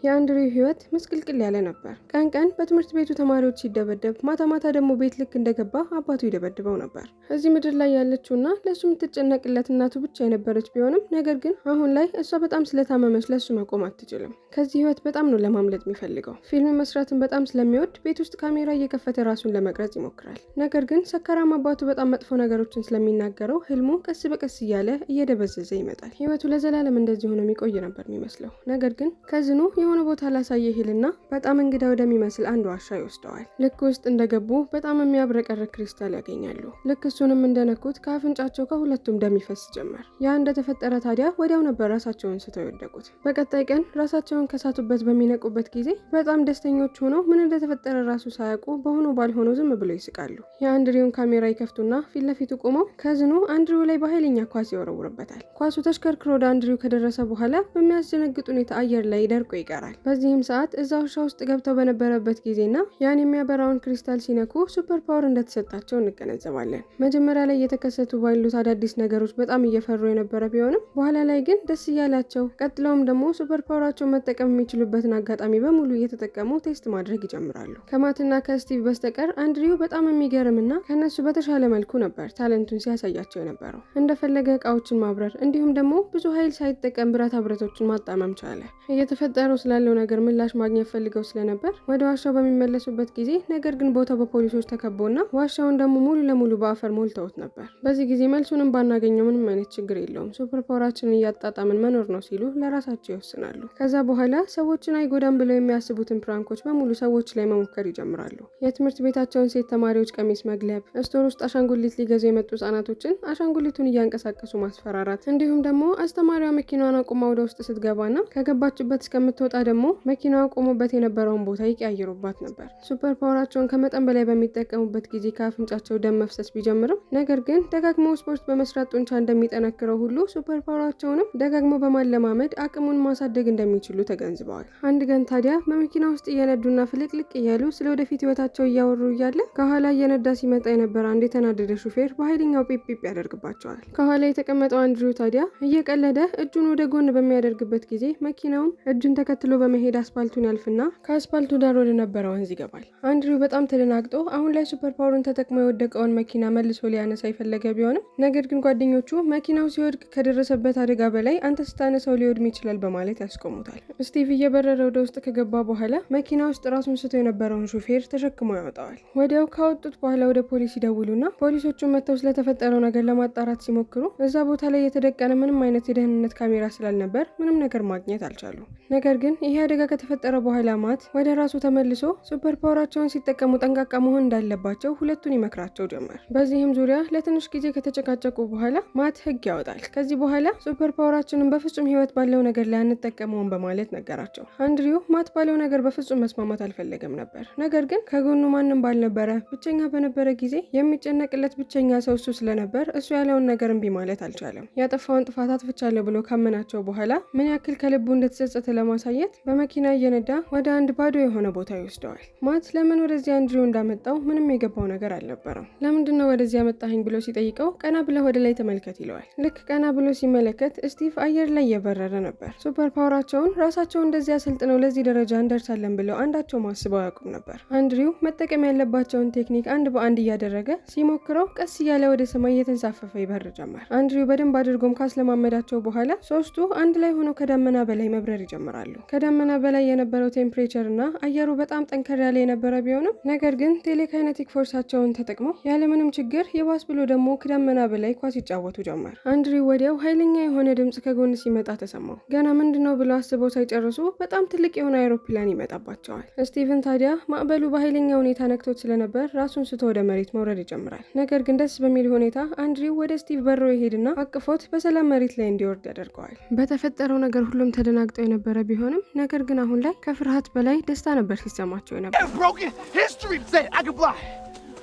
የአንድሪው ህይወት ምስቅልቅል ያለ ነበር። ቀን ቀን በትምህርት ቤቱ ተማሪዎች ሲደበደብ፣ ማታ ማታ ደግሞ ቤት ልክ እንደገባ አባቱ ይደበድበው ነበር። እዚህ ምድር ላይ ያለችውና ለሱ የምትጨነቅለት እናቱ ብቻ የነበረች ቢሆንም ነገር ግን አሁን ላይ እሷ በጣም ስለታመመች ለሱ መቆም አትችልም። ከዚህ ህይወት በጣም ነው ለማምለጥ የሚፈልገው። ፊልም መስራትን በጣም ስለሚወድ ቤት ውስጥ ካሜራ እየከፈተ ራሱን ለመቅረጽ ይሞክራል። ነገር ግን ሰካራም አባቱ በጣም መጥፎ ነገሮችን ስለሚናገረው ህልሙ ቀስ በቀስ እያለ እየደበዘዘ ይመጣል። ህይወቱ ለዘላለም እንደዚህ ሆኖ የሚቆይ ነበር የሚመስለው። ነገር ግን ከዝኑ የሆነ ቦታ ላሳየ ሂልና በጣም እንግዳ ወደሚመስል አንድ ዋሻ ይወስደዋል። ልክ ውስጥ እንደገቡ በጣም የሚያብረቀርቅ ክሪስታል ያገኛሉ። ልክ እሱንም እንደነኩት ከአፍንጫቸው ከሁለቱም ደም ይፈስ ጀመር። ያ እንደተፈጠረ ታዲያ ወዲያው ነበር ራሳቸውን ስተው የወደቁት። በቀጣይ ቀን ራሳቸውን ከሳቱበት በሚነቁበት ጊዜ በጣም ደስተኞች ሆነው ምን እንደተፈጠረ ራሱ ሳያውቁ በሆኑ ባልሆኑ ዝም ብለው ይስቃሉ። የአንድሪውን ካሜራ ይከፍቱና ፊት ለፊቱ ቆመው ከዝኑ አንድሪው ላይ በኃይለኛ ኳስ ይወረውርበታል። ኳሱ ተሽከርክሮ ወደ አንድሪው ከደረሰ በኋላ በሚያስደነግጥ ሁኔታ አየር ላይ ደርቆ ይቀራል። በዚህም ሰዓት እዛ ውሻ ውስጥ ገብተው በነበረበት ጊዜና ያን የሚያበራውን ክሪስታል ሲነኩ ሱፐር ፓወር እንደተሰጣቸው እንገነዘባለን። መጀመሪያ ላይ የተከሰቱ ባሉት አዳዲስ ነገሮች በጣም እየፈሩ የነበረ ቢሆንም በኋላ ላይ ግን ደስ እያላቸው ቀጥለውም ደግሞ ሱፐር ፓወራቸውን መጠቀም የሚችሉበትን አጋጣሚ በሙሉ እየተጠቀሙ ቴስት ማድረግ ይጀምራሉ። ከማትና ከስቲቭ በስተቀር አንድሪው በጣም የሚገርምና ከነሱ በተሻለ መልኩ ነበር ታለንቱን ሲያሳያቸው የነበረው። እንደፈለገ እቃዎችን ማብረር እንዲሁም ደግሞ ብዙ ኃይል ሳይጠቀም ብረታ ብረቶችን ማጣመም ቻለ። እየተፈጠረው ስላለው ነገር ምላሽ ማግኘት ፈልገው ስለነበር ወደ ዋሻው በሚመለሱበት ጊዜ ነገር ግን ቦታው በፖሊሶች ተከቦና ዋሻውን ደግሞ ሙሉ ለሙሉ በአፈር ሞልተውት ነበር። በዚህ ጊዜ መልሱንም ባናገኘው ምንም አይነት ችግር የለውም፣ ሱፐር ፓወራችንን እያጣጣምን መኖር ነው ሲሉ ለራሳቸው ይወስናሉ። ከዛ በኋላ ሰዎችን አይጎዳም ብለው የሚያስቡትን ፕራንኮች በሙሉ ሰዎች ላይ መሞከር ይጀምራሉ። የትምህርት ቤታቸውን ሴት ተማሪዎች ቀሚስ መግለብ፣ ስቶር ውስጥ አሻንጉሊት ሊገዙ የመጡ ህጻናቶችን አሻንጉሊቱን እያንቀሳቀሱ ማስፈራራት፣ እንዲሁም ደግሞ አስተማሪዋ መኪናዋን አቁማ ወደ ውስጥ ስትገባና ከገባችበት እስከምትወጣ ደግሞ መኪናዋ ቆሞበት የነበረውን ቦታ ይቀያይሩባት ነበር። ሱፐር ፓወራቸውን ከመጠን በላይ በሚጠቀሙበት ጊዜ ከአፍንጫቸው ደም መፍሰስ ቢጀምርም ነገር ግን ደጋግሞ ስፖርት በመስራት ጡንቻ እንደሚጠነክረው ሁሉ ሱፐር ፓወራቸውንም ደጋግሞ በማለማመድ አቅሙን ማሳደግ እንደሚችሉ ተገንዝበዋል። አንድ ቀን ታዲያ በመኪና ውስጥ እየነዱና ፍልቅልቅ እያሉ ስለ ወደፊት ህይወታቸው እያወሩ እያለ ከኋላ እየነዳ ሲመጣ የነበረ አንድ የተናደደ ሹፌር በኃይለኛው ፒፕ ያደርግባቸዋል። ከኋላ የተቀመጠው አንድሪው ታዲያ እየቀለደ እጁን ወደ ጎን በሚያደርግበት ጊዜ መኪናውም እጁን ተከትሎ በመሄድ አስፓልቱን ያልፍና ከአስፓልቱ ዳር ወደ ነበረ ወንዝ ይገባል። አንድሪው በጣም ተደናግጦ አሁን ላይ ሱፐር ፓወሩን ተጠቅሞ የወደቀውን መኪና መልሶ ሊያነሳ የፈለገ ቢሆንም ነገር ግን ጓደኞቹ መኪናው ሲወድቅ ከደረሰበት አደጋ በላይ አንተ ስታነሳው ሊወድም ይችላል በማለት ያስቆሙታል። ስቲቭ እየበረረ ወደ ውስጥ ከገባ በኋላ መኪና ውስጥ ራሱን ስቶ የነበረውን ሹፌር ተሸክሞ ያወጣዋል። ወዲያው ካወጡት በኋላ ወደ ፖሊስ ይደውሉና ፖሊሶቹ መጥተው ስለተፈጠረው ነገር ለማጣራት ሲሞክሩ እዛ ቦታ ላይ የተደቀነ ምንም አይነት የደህንነት ካሜራ ስላልነበር ምንም ነገር ማግኘት አልቻሉ። ነገር ግን ይሄ አደጋ ከተፈጠረ በኋላ ማት ወደ ራሱ ተመልሶ ሱፐር ፓወራቸውን ሲጠቀሙ ጠንቃቃ መሆን እንዳለባቸው ሁለቱን ይመክራቸው ጀመር። በዚህም ዙሪያ ለትንሽ ጊዜ ከተጨቃጨቁ በኋላ ማት ህግ ያወጣል። ከዚህ በኋላ ሱፐር ፓወራችንን በፍጹም ህይወት ባለው ነገር ላይ አንጠቀመውን በማለት ነገራቸው። አንድሪው ማት ባለው ነገር በፍጹም መስማማት አልፈለገም ነበር። ነገር ግን ከጎኑ ማንም ባልነበረ ብቸኛ በነበረ ጊዜ የሚጨነቅለት ብቸኛ ሰው እሱ ስለነበር እሱ ያለውን ነገር እምቢ ማለት አልቻለም። ያጠፋውን ጥፋት አጥፍቻለሁ ብሎ ካመናቸው በኋላ ምን ያክል ከልቡ እንደተጸጸተ ለማሳየት በመኪና እየነዳ ወደ አንድ ባዶ የሆነ ቦታ ይወስደዋል። ማት ለምን ወደዚህ አንድሪው እንዳመጣው ምንም የገባው ነገር አልነበረም። ለምንድነው ወደዚህ ያመጣኸኝ ብሎ ሲጠይቀው ቀና ብለ ወደ ላይ ተመልከት ይለዋል። ልክ ቀና ብሎ ሲመለከት ስቲቭ አየር ላይ እየበረረ ነበር። ሱፐር ፓወራቸውን ራሳቸው እንደዚህ አሰልጥነው ለዚህ ደረጃ እንደርሳለን ብለው አንዳቸው ማስበው ያውቁም ነበር። አንድሪው መጠቀም ያለባቸውን ቴክኒክ አንድ በአንድ እያደረገ ሲሞክረው ቀስ እያለ ወደ ሰማይ እየተንሳፈፈ ይበር ጀመር። አንድሪው በደንብ አድርጎም ካስለማመዳቸው በኋላ ሶስቱ አንድ ላይ ሆነው ከደመና በላይ መብረር ይጀምራሉ። ከደመና በላይ የነበረው ቴምፕሬቸር እና አየሩ በጣም ጠንከር ያለ የነበረ ቢሆንም ነገር ግን ቴሌካይኔቲክ ፎርሳቸውን ተጠቅመው ያለምንም ችግር የባስ ብሎ ደግሞ ከደመና በላይ ኳስ ይጫወቱ ጀመር። አንድሪው ወዲያው ኃይለኛ የሆነ ድምጽ ከጎን ሲመጣ ተሰማው። ገና ምንድነው ብለው አስበው ሳይጨርሱ በጣም ትልቅ የሆነ አይሮፕላን ይመጣባቸዋል። ስቲቭን ታዲያ ማዕበሉ በኃይለኛ ሁኔታ ነክቶት ስለነበር ራሱን ስቶ ወደ መሬት መውረድ ይጀምራል። ነገር ግን ደስ በሚል ሁኔታ አንድሪው ወደ ስቲቭ በሮ ይሄድና አቅፎት በሰላም መሬት ላይ እንዲወርድ ያደርገዋል። በተፈጠረው ነገር ሁሉም ተደናግጠው የነበረ ቢሆንም ነገር ግን አሁን ላይ ከፍርሃት በላይ ደስታ ነበር ሲሰማቸው የነበረ።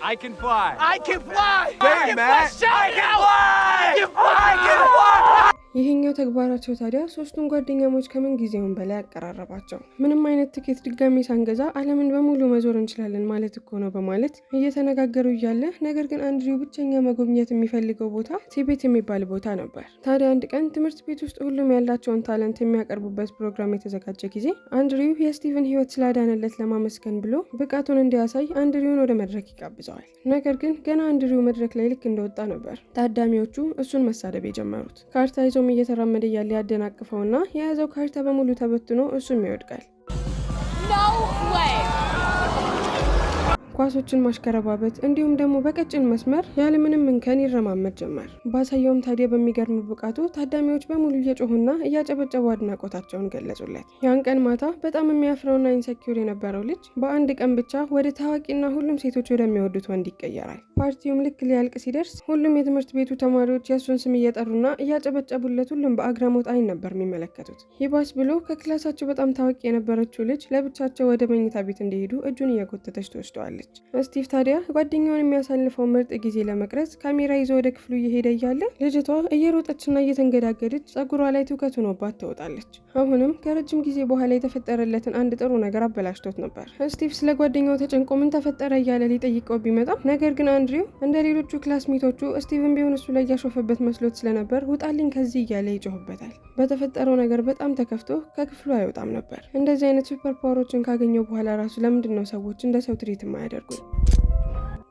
I can fly. I can fly. Hey, I can man. fly. Shout I can out. fly. I can fly. I can fly. ይሄኛው ተግባራቸው ታዲያ ሶስቱን ጓደኛሞች ከምን ጊዜውን በላይ ያቀራረባቸው። ምንም አይነት ትኬት ድጋሚ ሳንገዛ ዓለምን በሙሉ መዞር እንችላለን ማለት እኮ ነው በማለት እየተነጋገሩ እያለ ነገር ግን አንድሪው ብቸኛ መጎብኘት የሚፈልገው ቦታ ቲቤት የሚባል ቦታ ነበር። ታዲያ አንድ ቀን ትምህርት ቤት ውስጥ ሁሉም ያላቸውን ታለንት የሚያቀርቡበት ፕሮግራም የተዘጋጀ ጊዜ አንድሪው የስቲቭን ሕይወት ስላዳነለት ለማመስገን ብሎ ብቃቱን እንዲያሳይ አንድሪውን ወደ መድረክ ይጋብዘዋል። ነገር ግን ገና አንድሪው መድረክ ላይ ልክ እንደወጣ ነበር ታዳሚዎቹ እሱን መሳደብ የጀመሩት። ካርታ ይዞም እየተራመደ እያለ ያደናቅፈውና የያዘው ካርታ በሙሉ ተበትኖ እሱም ይወድቃል። ኳሶችን ማሽከረባበት እንዲሁም ደግሞ በቀጭን መስመር ያለምንም እንከን ይረማመድ ጀመር። ባሳየውም ታዲያ በሚገርም ብቃቱ ታዳሚዎች በሙሉ እየጮሁና እያጨበጨቡ አድናቆታቸውን ገለጹለት። ያን ቀን ማታ በጣም የሚያፍረውና ኢንሰኪውር የነበረው ልጅ በአንድ ቀን ብቻ ወደ ታዋቂና ሁሉም ሴቶች ወደሚወዱት ወንድ ይቀየራል። ፓርቲውም ልክ ሊያልቅ ሲደርስ ሁሉም የትምህርት ቤቱ ተማሪዎች የእሱን ስም እየጠሩና እያጨበጨቡለት ሁሉም በአግራሞት አይን ነበር የሚመለከቱት። ይባስ ብሎ ከክላሳቸው በጣም ታዋቂ የነበረችው ልጅ ለብቻቸው ወደ መኝታ ቤት እንዲሄዱ እጁን እየጎተተች ትወስደዋለች። ስቲቭ ታዲያ ጓደኛውን የሚያሳልፈው ምርጥ ጊዜ ለመቅረጽ ካሜራ ይዞ ወደ ክፍሉ እየሄደ እያለ ልጅቷ እየሮጠችና እየተንገዳገደች ጸጉሯ ላይ ትውከት ሆኖባት ትወጣለች። አሁንም ከረጅም ጊዜ በኋላ የተፈጠረለትን አንድ ጥሩ ነገር አበላሽቶት ነበር። ስቲቭ ስለ ጓደኛው ተጨንቆ ምን ተፈጠረ እያለ ሊጠይቀው ቢመጣም ነገር ግን አንድሪው እንደ ሌሎቹ ክላስሜቶቹ ስቲቭን ቢሆን እሱ ላይ ያሾፈበት መስሎት ስለነበር ውጣልኝ ከዚህ እያለ ይጮህበታል። በተፈጠረው ነገር በጣም ተከፍቶ ከክፍሉ አይወጣም ነበር። እንደዚህ አይነት ሱፐር ፓወሮችን ካገኘው በኋላ ራሱ ለምንድን ነው ሰዎች እንደ ሰው ትሪት የማያደርጉት?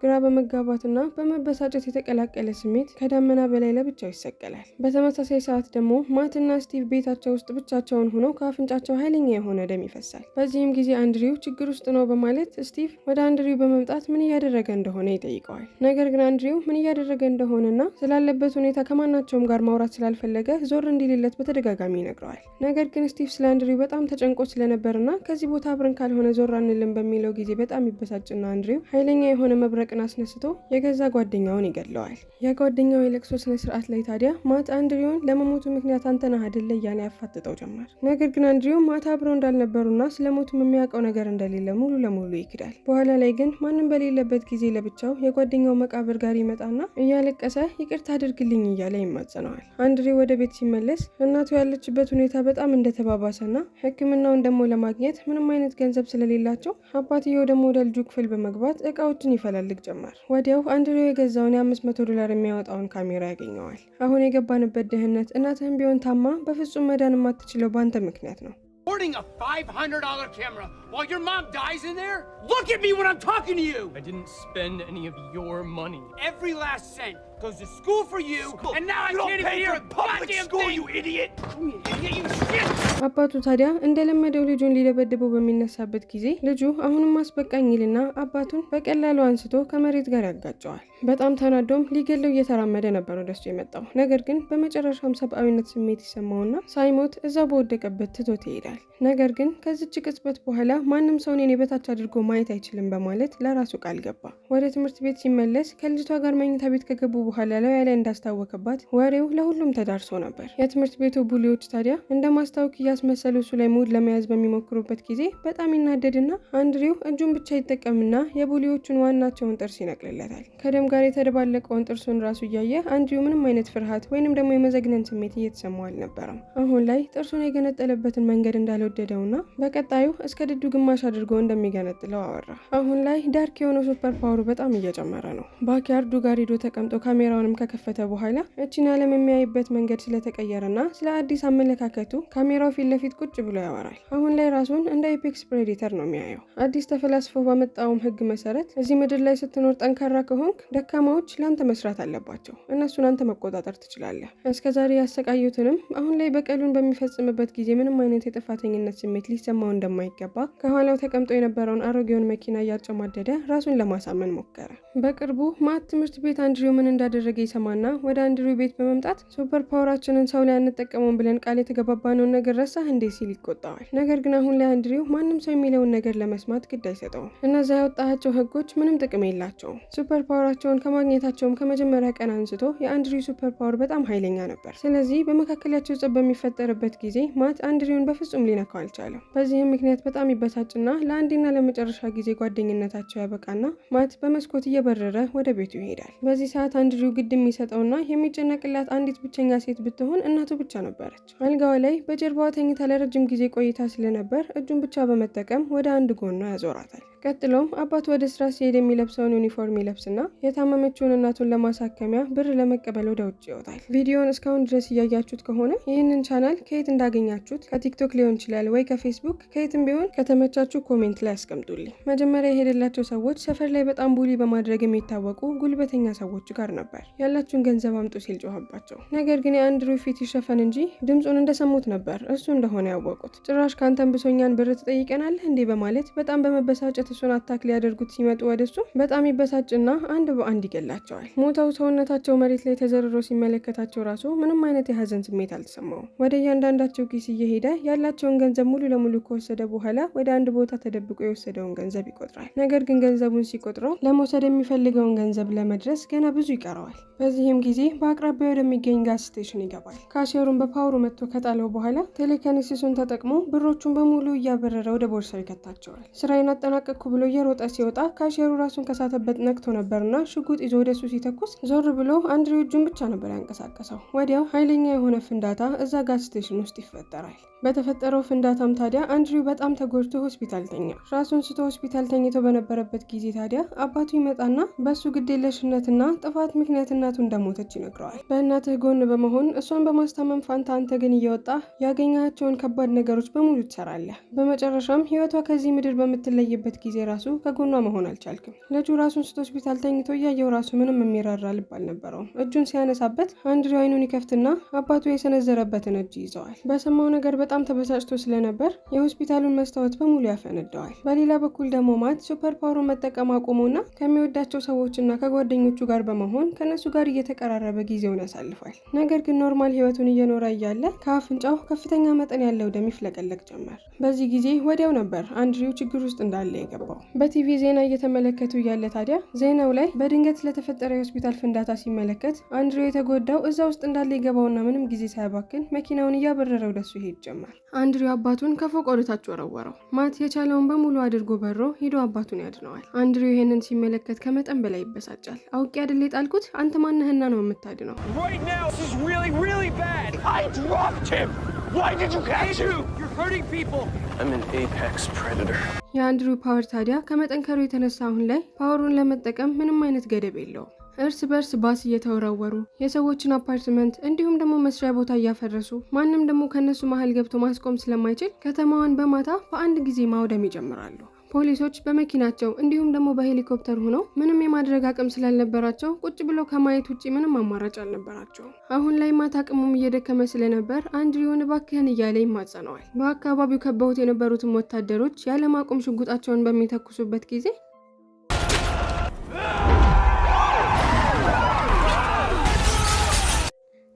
ግራ በመጋባትና በመበሳጨት የተቀላቀለ ስሜት ከዳመና በላይ ለብቻው ይሰቀላል። በተመሳሳይ ሰዓት ደግሞ ማትና ስቲቭ ቤታቸው ውስጥ ብቻቸውን ሆነው ከአፍንጫቸው ኃይለኛ የሆነ ደም ይፈሳል። በዚህም ጊዜ አንድሪው ችግር ውስጥ ነው በማለት ስቲቭ ወደ አንድሪው በመምጣት ምን እያደረገ እንደሆነ ይጠይቀዋል። ነገር ግን አንድሪው ምን እያደረገ እንደሆነና ስላለበት ሁኔታ ከማናቸውም ጋር ማውራት ስላልፈለገ ዞር እንዲልለት በተደጋጋሚ ይነግረዋል። ነገር ግን ስቲቭ ስለ አንድሪው በጣም ተጨንቆ ስለነበርና ከዚህ ቦታ አብረን ካልሆነ ዞር አንልም በሚለው ጊዜ በጣም ይበሳጭና አንድሪው ኃይለኛ የሆነ መብረቅ አስነስቶ የገዛ ጓደኛውን ይገድለዋል። የጓደኛው የለቅሶ ስነ ስርዓት ላይ ታዲያ ማት አንድሪውን ለመሞቱ ምክንያት አንተ ነህ አይደል እያለ ያፋጥጠው ጀመር። ነገር ግን አንድሪው ማት አብረው እንዳልነበሩና ስለሞቱም የሚያውቀው ነገር እንደሌለ ሙሉ ለሙሉ ይክዳል። በኋላ ላይ ግን ማንም በሌለበት ጊዜ ለብቻው የጓደኛው መቃብር ጋር ይመጣና እያለቀሰ ይቅርታ አድርግልኝ እያለ ይማጸነዋል። አንድሪው ወደ ቤት ሲመለስ እናቱ ያለችበት ሁኔታ በጣም እንደተባባሰና ሕክምናውን ደግሞ ለማግኘት ምንም አይነት ገንዘብ ስለሌላቸው አባትየው ደግሞ ወደ ልጁ ክፍል በመግባት እቃዎችን ይፈላልግ ጀመር። ወዲያው አንድሪው የገዛውን $500 የሚያወጣውን ካሜራ ያገኘዋል። አሁን የገባንበት ድህነት እናትህም ቢሆን ታማ በፍጹም መዳን የማትችለው በአንተ ምክንያት ነው። Hoarding a $500 camera while your mom dies in there? Look at me when I'm talking to you! I didn't spend any of your money. Every last cent goes to school for you, and now I can't even hear a goddamn thing! You idiot! You idiot, you shit! አባቱ ታዲያ እንደለመደው ልጁን ሊደበድበው በሚነሳበት ጊዜ ልጁ አሁንም አስበቃኝ ይልና አባቱን በቀላሉ አንስቶ ከመሬት ጋር ያጋጨዋል። በጣም ተናዶም ሊገለው እየተራመደ ነበር ወደሱ የመጣው። ነገር ግን በመጨረሻም ሰብአዊነት ስሜት ይሰማውና ሳይሞት እዛ በወደቀበት ትቶት ይሄዳል። ነገር ግን ከዚች ቅጽበት በኋላ ማንም ሰው እኔን የበታች አድርጎ ማየት አይችልም በማለት ለራሱ ቃል ገባ። ወደ ትምህርት ቤት ሲመለስ ከልጅቷ ጋር መኝታ ቤት ከገቡ በኋላ ላይ እንዳስታወቀባት ወሬው ለሁሉም ተዳርሶ ነበር። የትምህርት ቤቱ ቡሊዎች ታዲያ እንደ ማስታወቅ እያስመሰሉ እሱ ላይ ሙድ ለመያዝ በሚሞክሩበት ጊዜ በጣም ይናደድና አንድሪው እጁን ብቻ ይጠቀምና የቡሊዎቹን ዋናቸውን ጥርስ ይነቅልለታል። ከደም ጋር የተደባለቀውን ጥርሱን ራሱ እያየ አንድሪው ምንም አይነት ፍርሃት ወይንም ደግሞ የመዘግነን ስሜት እየተሰማው አልነበረም። አሁን ላይ ጥርሱን የገነጠለበትን መንገድ እንዳልወደደውና በቀጣዩ እስከ ድዱ ግማሽ አድርጎ እንደሚገነጥለው አወራ። አሁን ላይ ዳርክ የሆነው ሱፐር ፓወሩ በጣም እየጨመረ ነው። ባኪያርዱ ጋር ሄዶ ተቀምጦ ካሜራውንም ከከፈተ በኋላ እቺን ዓለም የሚያይበት መንገድ ስለተቀየረና ስለ አዲስ አመለካከቱ ካሜራው ፊት ለፊት ቁጭ ብሎ ያወራል። አሁን ላይ ራሱን እንደ ኤፔክስ ፕሬዲተር ነው የሚያየው። አዲስ ተፈላስፎ ባመጣውም ህግ መሰረት እዚህ ምድር ላይ ስትኖር ጠንካራ ከሆንክ ደካማዎች ላንተ መስራት አለባቸው፣ እነሱን አንተ መቆጣጠር ትችላለህ። እስከዛሬ ያሰቃዩትንም አሁን ላይ በቀሉን በሚፈጽምበት ጊዜ ምንም አይነት የጥፋተኝነት ስሜት ሊሰማው እንደማይገባ ከኋላው ተቀምጦ የነበረውን አሮጌውን መኪና እያጨማደደ ራሱን ለማሳመን ሞከረ። በቅርቡ ማት ትምህርት ቤት አንድሪው ምን እንዳደረገ ይሰማና ወደ አንድሪው ቤት በመምጣት ሱፐር ፓወራችንን ሰው ላይ አንጠቀመውን ብለን ቃል የተገባባነውን ነገር ረሳህ እንዴ ሲል ይቆጣዋል። ነገር ግን አሁን ላይ አንድሪው ማንም ሰው የሚለውን ነገር ለመስማት ግድ አይሰጠውም። እነዛ ያወጣቸው ህጎች ምንም ጥቅም የላቸውም። ሱፐር ፓወራቸውን ከማግኘታቸውም ከመጀመሪያ ቀን አንስቶ የአንድሪው ሱፐር ፓወር በጣም ኃይለኛ ነበር። ስለዚህ በመካከላቸው ጸብ በሚፈጠርበት ጊዜ ማት አንድሪውን በፍጹም ሊነካው አልቻለም። በዚህም ምክንያት በጣም ይበሳጭና ለአንዴና ለመጨረሻ ጊዜ ጓደኝነታቸው ያበቃና ማት በመስኮት እየበረረ ወደ ቤቱ ይሄዳል። በዚህ ሰዓት አንድሪው ለአንድሪው ግድ የሚሰጠውና የሚጨነቅላት አንዲት ብቸኛ ሴት ብትሆን እናቱ ብቻ ነበረች። አልጋዋ ላይ በጀርባዋ ተኝታ ለረጅም ጊዜ ቆይታ ስለነበር እጁን ብቻ በመጠቀም ወደ አንድ ጎኗ ያዞራታል። ቀጥሎም አባቱ ወደ ስራ ሲሄድ የሚለብሰውን ዩኒፎርም ይለብስና የታመመችውን እናቱን ለማሳከሚያ ብር ለመቀበል ወደ ውጭ ይወጣል። ቪዲዮውን እስካሁን ድረስ እያያችሁት ከሆነ ይህንን ቻናል ከየት እንዳገኛችሁት ከቲክቶክ ሊሆን ይችላል ወይ ከፌስቡክ ከየትም ቢሆን ከተመቻችሁ ኮሜንት ላይ አስቀምጡልኝ። መጀመሪያ የሄደላቸው ሰዎች ሰፈር ላይ በጣም ቡሊ በማድረግ የሚታወቁ ጉልበተኛ ሰዎች ጋር ነበር። ያላችሁን ገንዘብ አምጡ ሲል ጮኸባቸው። ነገር ግን የአንድሪው ፊት ይሸፈን እንጂ ድምፁን እንደሰሙት ነበር እሱ እንደሆነ ያወቁት። ጭራሽ ካንተን ብሶኛን ብር ትጠይቀናለህ እንዴ በማለት በጣም በመበሳጨት እሱን አታክ ሊያደርጉት ሲመጡ ወደሱ በጣም ይበሳጭና አንድ በአንድ ይገላቸዋል። ሞተው ሰውነታቸው መሬት ላይ ተዘርሮ ሲመለከታቸው ራሱ ምንም አይነት የሀዘን ስሜት አልተሰማውም። ወደ እያንዳንዳቸው ኪስ እየሄደ ያላቸውን ገንዘብ ሙሉ ለሙሉ ከወሰደ በኋላ ወደ አንድ ቦታ ተደብቆ የወሰደውን ገንዘብ ይቆጥራል። ነገር ግን ገንዘቡን ሲቆጥረው ለመውሰድ የሚፈልገውን ገንዘብ ለመድረስ ገና ብዙ ይቀረዋል። በዚህም ጊዜ በአቅራቢያ ወደሚገኝ ጋዝ ስቴሽን ይገባል። ካሽየሩን በፓወሩ መጥቶ ከጣለው በኋላ ቴሌኪኔሲሱን ተጠቅሞ ብሮቹን በሙሉ እያበረረ ወደ ቦርሳው ይከታቸዋል። ስራዬን አጠናቀቅኩ ብሎ እየሮጠ ሲወጣ ካሽየሩ ራሱን ከሳተበት ነቅቶ ነበርና ሽጉጥ ይዞ ወደሱ ሲተኩስ ዞር ብሎ አንድሪው እጁን ብቻ ነበር ያንቀሳቀሰው። ወዲያው ኃይለኛ የሆነ ፍንዳታ እዛ ጋዝ ስቴሽን ውስጥ ይፈጠራል። በተፈጠረው ፍንዳታም ታዲያ አንድሪው በጣም ተጎድቶ ሆስፒታል ተኛ። ራሱን ስቶ ሆስፒታል ተኝቶ በነበረበት ጊዜ ታዲያ አባቱ ይመጣና በሱ ግዴለሽነትና ጥፋት ምክንያት እናቱ እንደሞተች ይነግረዋል። በእናትህ ጎን በመሆን እሷን በማስታመም ፋንታ አንተ ግን እየወጣ ያገኛቸውን ከባድ ነገሮች በሙሉ ትሰራለህ። በመጨረሻም ህይወቷ ከዚህ ምድር በምትለይበት ጊዜ ራሱ ከጎኗ መሆን አልቻልክም። ልጁ ራሱን ስቶ ሆስፒታል ተኝቶ እያየው ራሱ ምንም የሚራራ ልብ አልነበረውም። እጁን ሲያነሳበት አንድሪው አይኑን ይከፍትና አባቱ የሰነዘረበትን እጅ ይዘዋል። በሰማው ነገር በጣም ተበሳጭቶ ስለነበር የሆስፒታሉን መስታወት በሙሉ ያፈነደዋል። በሌላ በኩል ደግሞ ማት ሱፐር ፓወሩን መጠቀም አቁሞና ከሚወዳቸው ሰዎችና ከጓደኞቹ ጋር በመሆን ከነሱ ጋር እየተቀራረበ ጊዜውን ያሳልፋል። ነገር ግን ኖርማል ህይወቱን እየኖረ እያለ ከአፍንጫው ከፍተኛ መጠን ያለው ደም ይፍለቀለቅ ጀመር። በዚህ ጊዜ ወዲያው ነበር አንድሪው ችግር ውስጥ እንዳለ የገባው። በቲቪ ዜና እየተመለከቱ እያለ ታዲያ ዜናው ላይ በድንገት ስለተፈጠረ የሆስፒታል ፍንዳታ ሲመለከት አንድሪው የተጎዳው እዛ ውስጥ እንዳለ ይገባውና ምንም ጊዜ ሳያባክን መኪናውን እያበረረ ወደሱ ይሄድ ጀመር። አንድሪው አባቱን ከፎቅ ወደታች ወረወረው። ማት የቻለውን በሙሉ አድርጎ በሮ ሄዶ አባቱን ያድነዋል። አንድሪው ይሄንን ሲመለከት ከመጠን በላይ ይበሳጫል። አውቄ አይደል የጣልኩት አንተ ማነህና ነው የምታድነው? Right now, this is really bad. I dropped him. Why did you catch him? You're hurting people. I'm an apex predator. የአንድሪው ፓወር ታዲያ ከመጠንከሩ የተነሳ አሁን ላይ ፓወሩን ለመጠቀም ምንም አይነት ገደብ የለውም። እርስ በርስ ባስ እየተወራወሩ የሰዎችን አፓርትመንት እንዲሁም ደግሞ መስሪያ ቦታ እያፈረሱ ማንም ደግሞ ከነሱ መሀል ገብቶ ማስቆም ስለማይችል ከተማዋን በማታ በአንድ ጊዜ ማውደም ይጀምራሉ። ፖሊሶች በመኪናቸው እንዲሁም ደግሞ በሄሊኮፕተር ሆነው ምንም የማድረግ አቅም ስላልነበራቸው ቁጭ ብለው ከማየት ውጪ ምንም አማራጭ አልነበራቸውም። አሁን ላይ ማት አቅሙም እየደከመ ስለነበር አንድሪውን እባክህን እያለ ይማጸነዋል። በአካባቢው ከበውት የነበሩትም ወታደሮች ያለማቆም ሽጉጣቸውን በሚተኩሱበት ጊዜ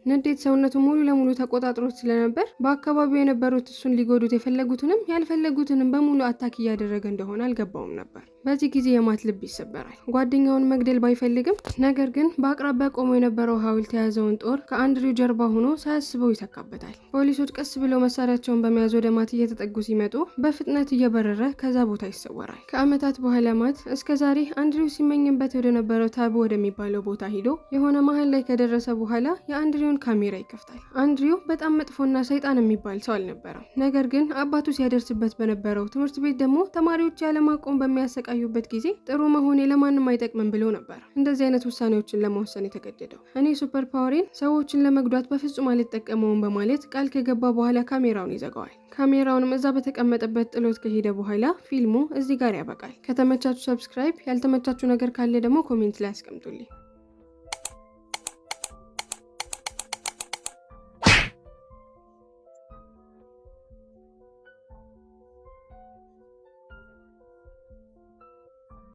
ንዴት ሰውነቱ ሙሉ ለሙሉ ተቆጣጥሮት ስለነበር በአካባቢው የነበሩት እሱን ሊጎዱት የፈለጉትንም ያልፈለጉትንም በሙሉ አታክ እያደረገ እንደሆነ አልገባውም ነበር። በዚህ ጊዜ የማት ልብ ይሰበራል። ጓደኛውን መግደል ባይፈልግም ነገር ግን በአቅራቢያ ቆሞ የነበረው ሐውልት የያዘውን ጦር ከአንድሪው ጀርባ ሆኖ ሳያስበው ይተካበታል። ፖሊሶች ቀስ ብለው መሳሪያቸውን በመያዝ ወደ ማት እየተጠጉ ሲመጡ በፍጥነት እየበረረ ከዛ ቦታ ይሰወራል። ከዓመታት በኋላ ማት እስከዛሬ አንድሪው ሲመኝበት ወደ ነበረው ታቡ ወደሚባለው ቦታ ሂዶ የሆነ መሀል ላይ ከደረሰ በኋላ የአንድሪውን ካሜራ ይከፍታል። አንድሪው በጣም መጥፎና ሰይጣን የሚባል ሰው አልነበረም። ነገር ግን አባቱ ሲያደርስበት በነበረው ትምህርት ቤት ደግሞ ተማሪዎች ያለማቆም በሚያሰቃዩበት ጊዜ ጥሩ መሆኔ ለማንም አይጠቅምም ብሎ ነበር እንደዚህ አይነት ውሳኔዎችን ለመወሰን የተገደደው። እኔ ሱፐር ፓወሬን ሰዎችን ለመጉዳት በፍጹም አልጠቀመውም በማለት ቃል ከገባ በኋላ ካሜራውን ይዘጋዋል። ካሜራውንም እዛ በተቀመጠበት ጥሎት ከሄደ በኋላ ፊልሙ እዚህ ጋር ያበቃል። ከተመቻችሁ ሰብስክራይብ፣ ያልተመቻችሁ ነገር ካለ ደግሞ ኮሜንት ላይ አስቀምጡልኝ።